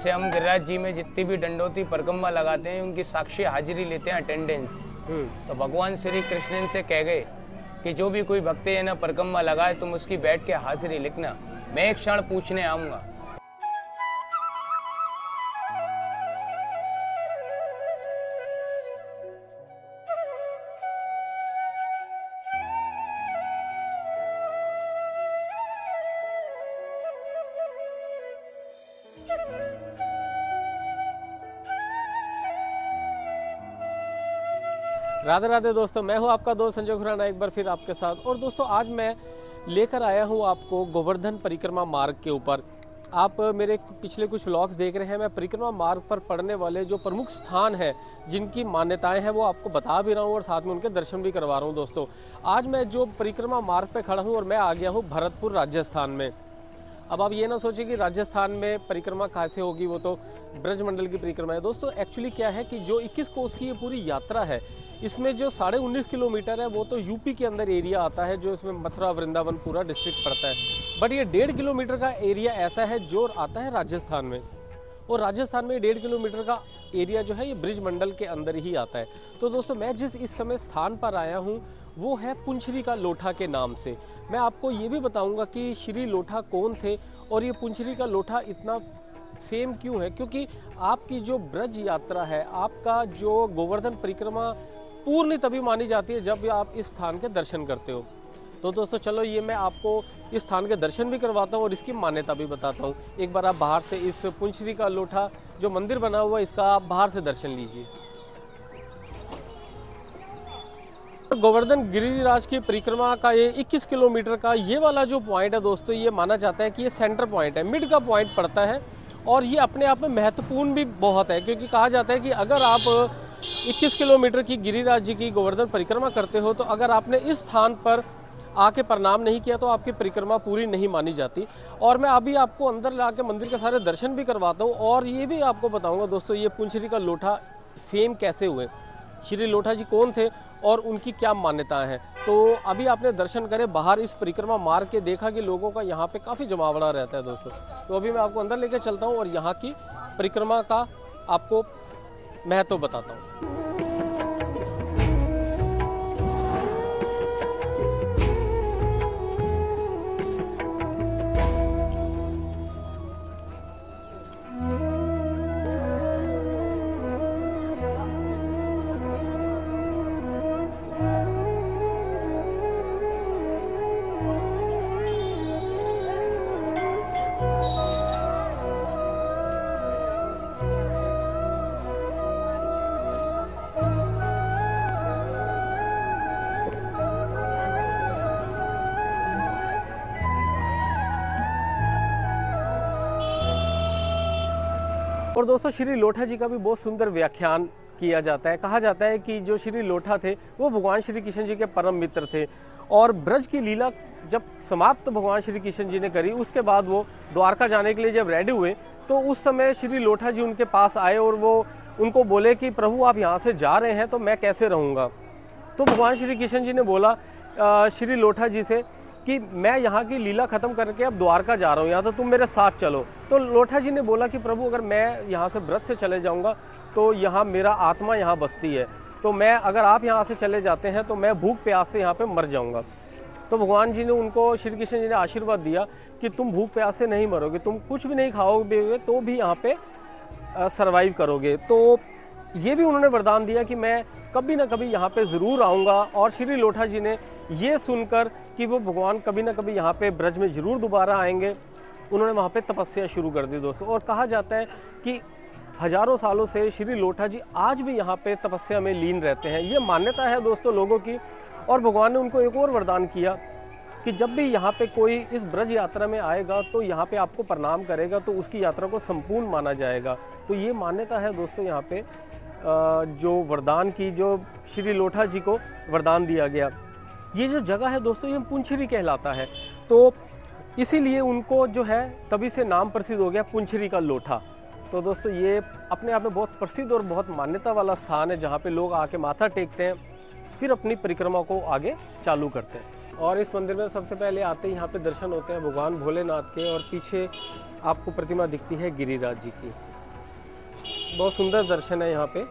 जैसे हम गिरिराज जी में जितनी भी दंडोती परिक्रमा लगाते हैं उनकी साक्षी हाजिरी लेते हैं, अटेंडेंस। तो भगवान श्री कृष्ण से कह गए कि जो भी कोई भक्त है ना परिक्रमा लगाए तुम उसकी बैठ के हाजिरी लिखना, मैं एक क्षण पूछने आऊँगा। राधे राधे दोस्तों, मैं हूं आपका दोस्त संजय खुराना एक बार फिर आपके साथ। और दोस्तों आज मैं लेकर आया हूं आपको गोवर्धन परिक्रमा मार्ग के ऊपर। आप मेरे पिछले कुछ व्लॉग्स देख रहे हैं, मैं परिक्रमा मार्ग पर पड़ने वाले जो प्रमुख स्थान हैं जिनकी मान्यताएं हैं वो आपको बता भी रहा हूं और साथ में उनके दर्शन भी करवा रहा हूं। दोस्तों आज मैं जो परिक्रमा मार्ग पर खड़ा हूँ और मैं आ गया हूँ भरतपुर राजस्थान में। अब आप ये ना सोचें कि राजस्थान में परिक्रमा कहाँ से होगी, वो तो ब्रजमंडल की परिक्रमा है। दोस्तों एक्चुअली क्या है कि जो 21 कोस की ये पूरी यात्रा है, इसमें जो 19.5 किलोमीटर है वो तो यूपी के अंदर एरिया आता है, जो इसमें मथुरा वृंदावन पूरा डिस्ट्रिक्ट पड़ता है। बट ये 1.5 किलोमीटर का एरिया ऐसा है जो आता है राजस्थान में, और राजस्थान में 1.5 किलोमीटर का एरिया जो है ये ब्रजमंडल के अंदर ही आता है। तो दोस्तों मैं जिस इस समय स्थान पर आया हूँ वो है पुंछरी का लोठा के नाम से। मैं आपको ये भी बताऊंगा कि श्री लोठा कौन थे और ये पुंछरी का लोठा इतना फेम क्यों है, क्योंकि आपकी जो ब्रज यात्रा है, आपका जो गोवर्धन परिक्रमा पूर्ण तभी मानी जाती है जब आप इस स्थान के दर्शन करते हो। तो दोस्तों चलो ये मैं आपको इस स्थान के दर्शन भी करवाता हूँ और इसकी मान्यता भी बताता हूँ। एक बार आप बाहर से इस पुंछरी का लोठा जो मंदिर बना हुआ है इसका आप बाहर से दर्शन लीजिए। गोवर्धन गिरिराज की परिक्रमा का ये 21 किलोमीटर का ये वाला जो पॉइंट है दोस्तों, ये माना जाता है कि ये सेंटर पॉइंट है, मिड का पॉइंट पड़ता है। और ये अपने आप में महत्वपूर्ण भी बहुत है, क्योंकि कहा जाता है कि अगर आप 21 किलोमीटर की गिरिराज जी की गोवर्धन परिक्रमा करते हो तो अगर आपने इस स्थान पर आके प्रणाम नहीं किया तो आपकी परिक्रमा पूरी नहीं मानी जाती। और मैं अभी आपको अंदर ला के मंदिर के सारे दर्शन भी करवाता हूँ और ये भी आपको बताऊँगा दोस्तों ये पुंछरी का लोठा फेम कैसे हुए, श्री लोठा जी कौन थे और उनकी क्या मान्यताएं हैं। तो अभी आपने दर्शन करे, बाहर इस परिक्रमा मार्ग के देखा कि लोगों का यहाँ पे काफ़ी जमावड़ा रहता है दोस्तों। तो अभी मैं आपको अंदर लेके चलता हूँ और यहाँ की परिक्रमा का आपको महत्व बताता हूँ। और दोस्तों श्री लोठा जी का भी बहुत सुंदर व्याख्यान किया जाता है। कहा जाता है कि जो श्री लोठा थे वो भगवान श्री कृष्ण जी के परम मित्र थे और ब्रज की लीला जब समाप्त भगवान श्री कृष्ण जी ने करी उसके बाद वो द्वारका जाने के लिए जब रेडी हुए तो उस समय श्री लोठा जी उनके पास आए और वो उनको बोले कि प्रभु आप यहाँ से जा रहे हैं तो मैं कैसे रहूँगा। तो भगवान श्री कृष्ण जी ने बोला श्री लोठा जी से कि मैं यहाँ की लीला ख़त्म करके अब द्वारका जा रहा हूँ, यहाँ तो तुम मेरे साथ चलो। तो लोठा जी ने बोला कि प्रभु अगर मैं यहाँ से ब्रज से चले जाऊँगा तो यहाँ मेरा आत्मा यहाँ बसती है, तो मैं अगर आप यहाँ से चले जाते हैं तो मैं भूख प्यास से यहाँ पे मर जाऊँगा। तो भगवान जी ने उनको, श्री कृष्ण जी ने आशीर्वाद दिया कि तुम भूख प्यास से नहीं मरोगे, तुम कुछ भी नहीं खाओगे तो भी यहाँ पे सर्वाइव करोगे। तो ये भी उन्होंने वरदान दिया कि मैं कभी ना कभी यहाँ पे ज़रूर आऊँगा। और श्री लोठा जी ने ये सुनकर कि वो भगवान कभी ना कभी यहाँ पे ब्रज में ज़रूर दोबारा आएंगे, उन्होंने वहाँ पे तपस्या शुरू कर दी दोस्तों। और कहा जाता है कि हजारों सालों से श्री लोठा जी आज भी यहाँ पे तपस्या में लीन रहते हैं, ये मान्यता है दोस्तों लोगों की। और भगवान ने उनको एक और वरदान किया कि जब भी यहाँ पे कोई इस ब्रज यात्रा में आएगा तो यहाँ पे आपको प्रणाम करेगा तो उसकी यात्रा को संपूर्ण माना जाएगा। तो ये मान्यता है दोस्तों यहाँ पे जो वरदान की, जो श्री लोठा जी को वरदान दिया गया। ये जो जगह है दोस्तों ये पुंछरी कहलाता है, तो इसीलिए उनको जो है तभी से नाम प्रसिद्ध हो गया पुंछरी का लोठा। तो दोस्तों ये अपने आप में बहुत प्रसिद्ध और बहुत मान्यता वाला स्थान है जहाँ पे लोग आके माथा टेकते हैं फिर अपनी परिक्रमा को आगे चालू करते हैं। और इस मंदिर में सबसे पहले आते ही यहाँ पे दर्शन होते हैं भगवान भोलेनाथ के, और पीछे आपको प्रतिमा दिखती है गिरिराज जी की। बहुत सुंदर दर्शन है यहाँ पे।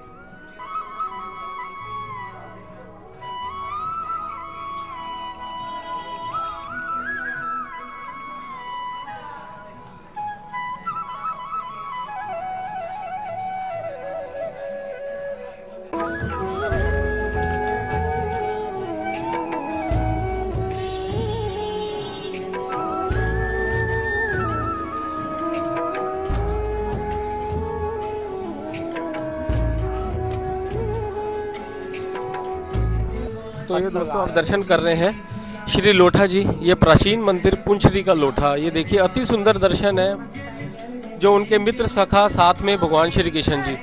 तो ये दोस्तों आप दर्शन कर रहे हैं श्री लोठा जी, ये प्राचीन मंदिर पुंचरी का लोठा। ये देखिए अति सुंदर दर्शन है, जो उनके मित्र सखा साथ में भगवान श्री कृष्ण जी।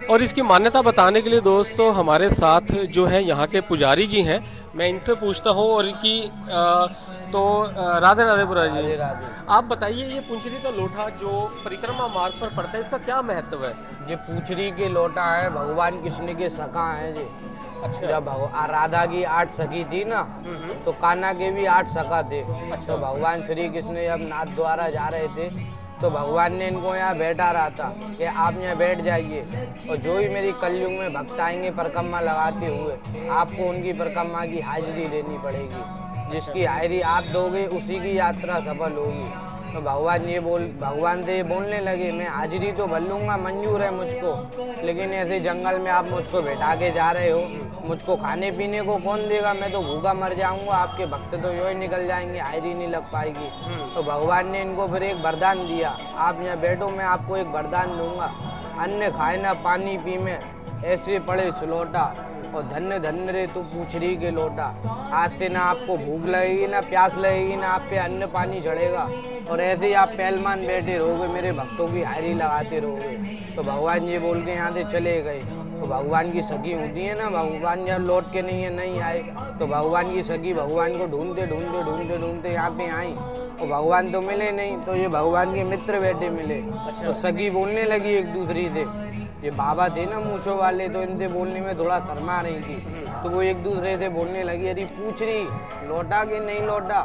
और इसकी मान्यता बताने के लिए दोस्तों हमारे साथ जो है यहाँ के पुजारी जी हैं, मैं इनसे पूछता हूँ। और इनकी राधे राधे पुरा जी, आप बताइए ये पुंचरी का लोठा जो परिक्रमा मार्ग पर पड़ता है, इसका क्या महत्व है? ये पूंचरी के लोटा है, भगवान कृष्ण के सखा हैं जी। अच्छा। जब राधा की 8 सखी थी ना, तो कान्हा के भी 8 सखा थे। अच्छा। तो भगवान श्री कृष्ण जब नाथ द्वारा जा रहे थे, तो भगवान ने इनको यहाँ बैठा रहा था कि आप यहाँ बैठ जाइए, और जो भी मेरी कलयुग में भक्त आएंगे परिक्रमा लगाते हुए, आपको उनकी परिक्रमा की हाजिरी देनी पड़ेगी। जिसकी हाजिरी आप दोगे उसी की यात्रा सफल होगी। तो भगवान से ये बोलने लगे, मैं हाजिरी तो भर लूँगा, मंजूर है मुझको, लेकिन ऐसे जंगल में आप मुझको बैठा के जा रहे हो, मुझको खाने पीने को कौन देगा? मैं तो भूखा मर जाऊंगा, आपके भक्त तो यूँ ही निकल जाएंगे, हाजिरी नहीं लग पाएगी। तो भगवान ने इनको फिर एक वरदान दिया, आप यहाँ बैठो, मैं आपको एक वरदान दूंगा, अन्न खाए ना पानी पी में ऐसे पड़े सुलोटा, और धन्य धन्य रे तू पूंछरी के लोटा। आज से ना आपको भूख लगेगी, ना प्यास लगेगी, ना आप पे अन्न पानी चढ़ेगा, और ऐसे ही आप पहलमान बैठे रहोगे, मेरे भक्तों की हाजिरी लगाते रहोगे। तो भगवान ये बोल के यहाँ से चले गए। तो भगवान की सखी होती है ना, भगवान जब लौट के नहीं आए, तो भगवान की सखी भगवान को ढूंढते यहाँ पे आई, तो भगवान तो मिले नहीं। तो ये भगवान के मित्र बैठे मिले। तो सखी बोलने लगी एक दूसरी से, ये बाबा थे ना मूंछों वाले, तो इनसे बोलने में थोड़ा शर्मा रही थी। तो वो एक दूसरे से बोलने लगी, अरे पूछ रही लौटा कि नहीं लौटा।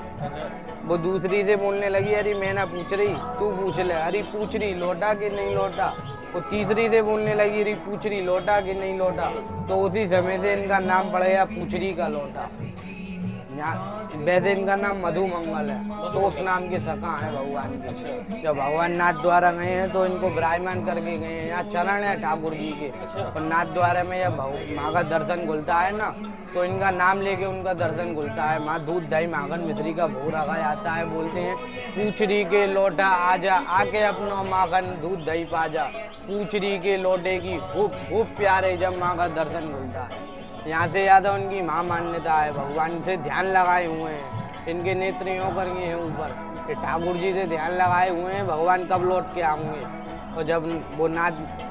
वो दूसरी से बोलने लगी, अरे मैं ना पूछ रही, तू पूछ ले, अरे पूछ रही लौटा कि नहीं लौटा। वो तीसरी से बोलने लगी, अरे पूछ रही लौटा कि नहीं लौटा। तो उसी समय से इनका नाम पड़ गया पूंचरी का लोटा। वैसे इनका नाम मधु मंगल है, तो उस नाम के सखा है भगवान के। जब भगवान नाथ द्वारा गए हैं तो इनको विराजमान करके गए हैं। यहाँ चरण है ठाकुर जी के, और नाथ द्वारा में जब माँ का दर्शन खुलता है ना, तो इनका नाम लेके उनका दर्शन खुलता है। माँ दूध दही माखन मिश्री का भोग रखा जाता है। बोलते हैं पूंछरी के लोटा आजा, आके अपनो माखन दूध दही पाजा। पूंछरी के लोटे की खूब प्यारे जब माँ का दर्शन खुलता है। यहाँ से ज़्यादा उनकी माँ मान्यता है। भगवान से ध्यान लगाए हुए हैं, इनके नेत्र यूँ करके हैं ऊपर, ये ठाकुर जी से ध्यान लगाए हुए हैं भगवान कब लौट के आऊँगे। और जब वो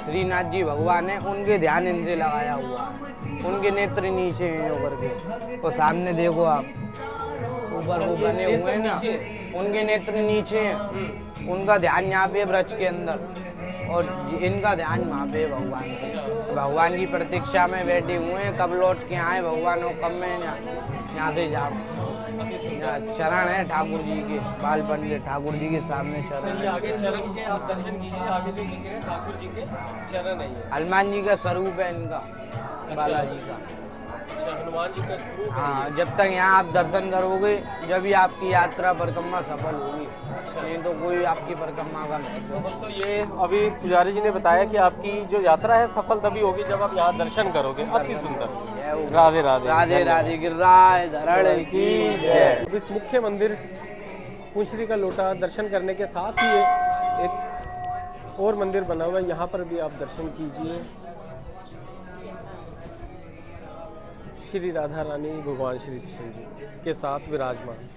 श्रीनाथ जी भगवान है, उनके ध्यान इनसे लगाया हुआ है, उनके नेत्र नीचे हैं यूँ करके। और सामने देखो आप, ऊपर वो बने हुए हैं ना, उनके नेत्र नीचे हैं, उनका ध्यान यहाँ पे वृक्ष के अंदर, और इनका ध्यान वहाँ पे भगवान के। भगवान की प्रतीक्षा में बैठे हुए हैं, कब लौट के आए भगवान, और कब मैं यहाँ से जाऊँ। चरण है ठाकुर जी के, बाल पंडित ठाकुर जी के सामने चरण है। आगे चरण के आप दर्शन कीजिए, आगे जो दिख रहे हैं ठाकुर जी के चरण है। हनुमान जी का स्वरूप है इनका, बालाजी का। हनुमान जी का स्वरूप। हाँ, जब तक यहाँ आप दर्शन करोगे जब भी आपकी यात्रा परिक्रमा सफल होगी, नहीं तो कोई आपकी परिक्रमा का नहीं। तो ये अभी पुजारी जी ने बताया कि आपकी जो यात्रा है सफल तभी होगी जब आप यहाँ दर्शन करोगे। अति सुंदर। राधे राधे। राधे राधे। गिरिराज धरण की जय। इस मुख्य मंदिर पुंछरी का लोटा दर्शन करने के साथ ही एक और मंदिर बना हुआ है, यहाँ पर भी आप दर्शन कीजिए। श्री राधा रानी भगवान श्री कृष्ण जी के साथ विराजमान।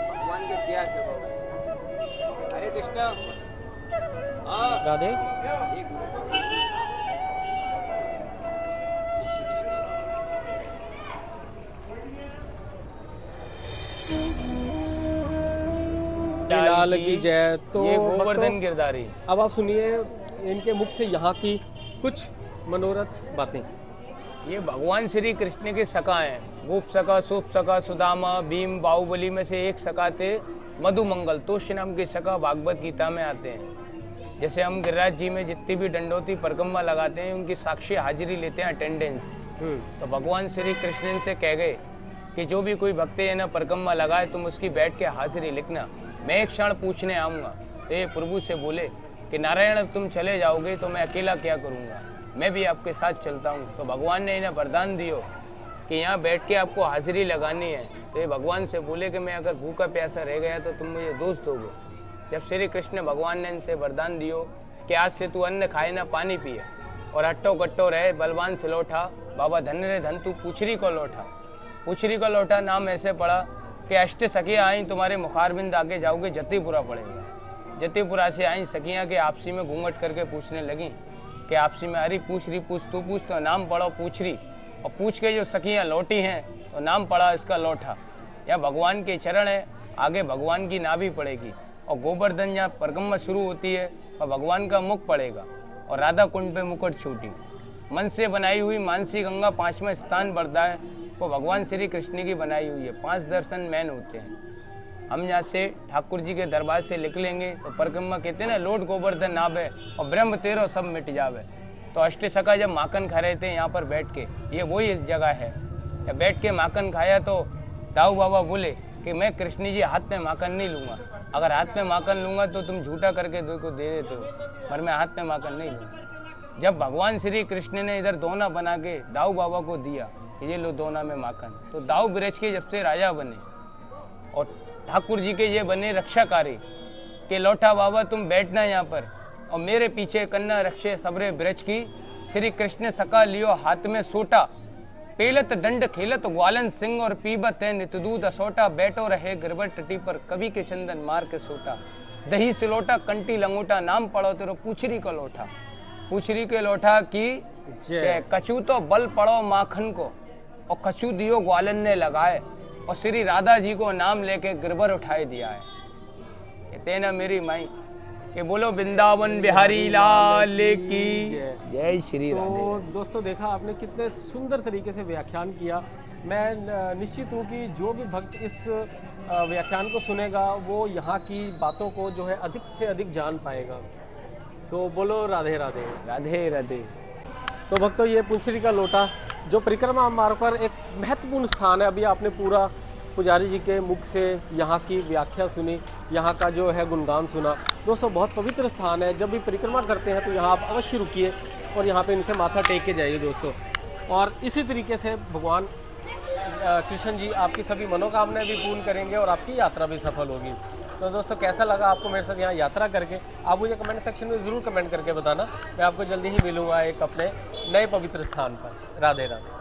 भगवान के प्यास है। हरे कृष्णा। राधे। लाल की जय। तो ये गोवर्धन गिरधारी। अब आप सुनिए इनके मुख से यहाँ की कुछ मनोरथ बातें। ये भगवान श्री कृष्ण के सखा हैं। गोप सखा, सूप सखा, सुदामा, भीम, बाहुबली में से एक सखा थे मधुमंगल, तोष नाम के सखा भागवत गीता में आते हैं। जैसे हम गिरिराज जी में जितनी भी दंडोती परिक्रमा लगाते हैं उनकी साक्षी हाजिरी लेते हैं, अटेंडेंस। तो भगवान श्री कृष्ण से कह गए कि जो भी कोई भक्त है ना परिक्रमा लगाए तुम उसकी बैठ के हाजिरी लिखना, मैं एक क्षण पूछने आऊँगा। तो ये प्रभु से बोले कि नारायण अब तुम चले जाओगे तो मैं अकेला क्या करूँगा, मैं भी आपके साथ चलता हूँ। तो भगवान ने इन्हें वरदान दियो कि यहाँ बैठ के आपको हाजिरी लगानी है। तो ये भगवान से बोले कि मैं अगर भूखा प्यासा रह गया तो तुम मुझे दोष दोगे। जब श्री कृष्ण भगवान ने इनसे वरदान दियो कि आज से तू अन्न खाए ना पानी पिए और हट्टो कट्टो रहे, बलवान से लौटा, बाबा धन रे धन तू पूछरी को लौटा। पूछरी को लौटा नाम ऐसे पड़ा कि अष्ट सखियाँ आई तुम्हारे मुखारबिंद आगे जाओगे जतीपुरा पड़ेगा। जतीपुरा से आई सखियाँ के आपसी में घूंघट करके पूछने लगी कि आपसी में अरे पूछ रही पूछ तू पूछ, तो नाम पढ़ो पूछरी। और पूछ के जो सखियाँ लौटी हैं तो नाम पड़ा इसका लौटा। या भगवान के चरण है, आगे भगवान की नाभि पड़ेगी और गोवर्धन जहाँ परिक्रमा शुरू होती है और भगवान का मुख पड़ेगा और राधा कुंड पे मुकुट छूटी। मन से बनाई हुई मानसी गंगा 5वां स्थान बढ़ता है, वो भगवान श्री कृष्ण की बनाई हुई है। 5 दर्शन मैन होते हैं। हम यहाँ से ठाकुर जी के दरबार से निकलेंगे तो परिक्रमा कहते हैं ना, लोट गोवर्धन नाभे और ब्रह्म तेरो सब मिट जावे। तो अष्ट सखा जब माखन खा रहे थे यहाँ पर बैठ के, ये वही जगह है। जब बैठ के माखन खाया तो दाऊ बाबा बोले कि मैं कृष्ण जी हाथ में माखन नहीं लूँगा, अगर हाथ में माखन लूँगा तो तुम झूठा करके दो को दे देते हो, पर मैं हाथ में माखन नहीं लूँगा। जब भगवान श्री कृष्ण ने इधर दोना बना के दाऊ बाबा को दिया, ये लो दोना में माखन, तो दाऊ ब्रज के जब से राजा बने और ठाकुर जी के ये बने रक्षाकारी कि लौटा बाबा तुम बैठना यहाँ पर और मेरे पीछे कन्ना रक्षे सबरे ब्रज की। श्री कृष्ण सका लियो हाथ में सोटा, पेलत दंड खेलत ग्वालन सिंह और पीबत है नित दूध असोटा। बैठो रहे गिरबर टटी पर कवि के चंदन मार के सोटा। दही सिलोटा कंटी लंगोटा, नाम पड़ो तेरो पूछरी का लोटा। पूछरी के लोटा की कछू तो बल पड़ो माखन को और कछू दियो ग्वालन ने लगाए और श्री राधा जी को नाम लेके गिरबर उठाए दिया है। कहते ना मेरी माई कि बोलो वृंदावन बिहारी लाल की जय श्री राधे। तो दोस्तों देखा आपने कितने सुंदर तरीके से व्याख्यान किया। मैं निश्चित हूँ कि जो भी भक्त इस व्याख्यान को सुनेगा वो यहाँ की बातों को जो है अधिक से अधिक जान पाएगा। सो बोलो राधे राधे। राधे राधे। तो भक्तों ये पुंछरी का लोटा जो परिक्रमा मार्ग पर एक महत्वपूर्ण स्थान है, अभी आपने पूरा पुजारी जी के मुख से यहाँ की व्याख्या सुनी, यहाँ का जो है गुणगान सुना। दोस्तों बहुत पवित्र स्थान है, जब भी परिक्रमा करते हैं तो यहाँ आप अवश्य रुकिए और यहाँ पे इनसे माथा टेक के जाइए दोस्तों। और इसी तरीके से भगवान कृष्ण जी आपकी सभी मनोकामनाएं भी पूर्ण करेंगे और आपकी यात्रा भी सफल होगी। तो दोस्तों कैसा लगा आपको मेरे साथ यहाँ यात्रा करके, आप मुझे कमेंट सेक्शन में ज़रूर कमेंट करके बताना। मैं आपको जल्दी ही मिलूँगा एक अपने नए पवित्र स्थान पर। राधे राधे।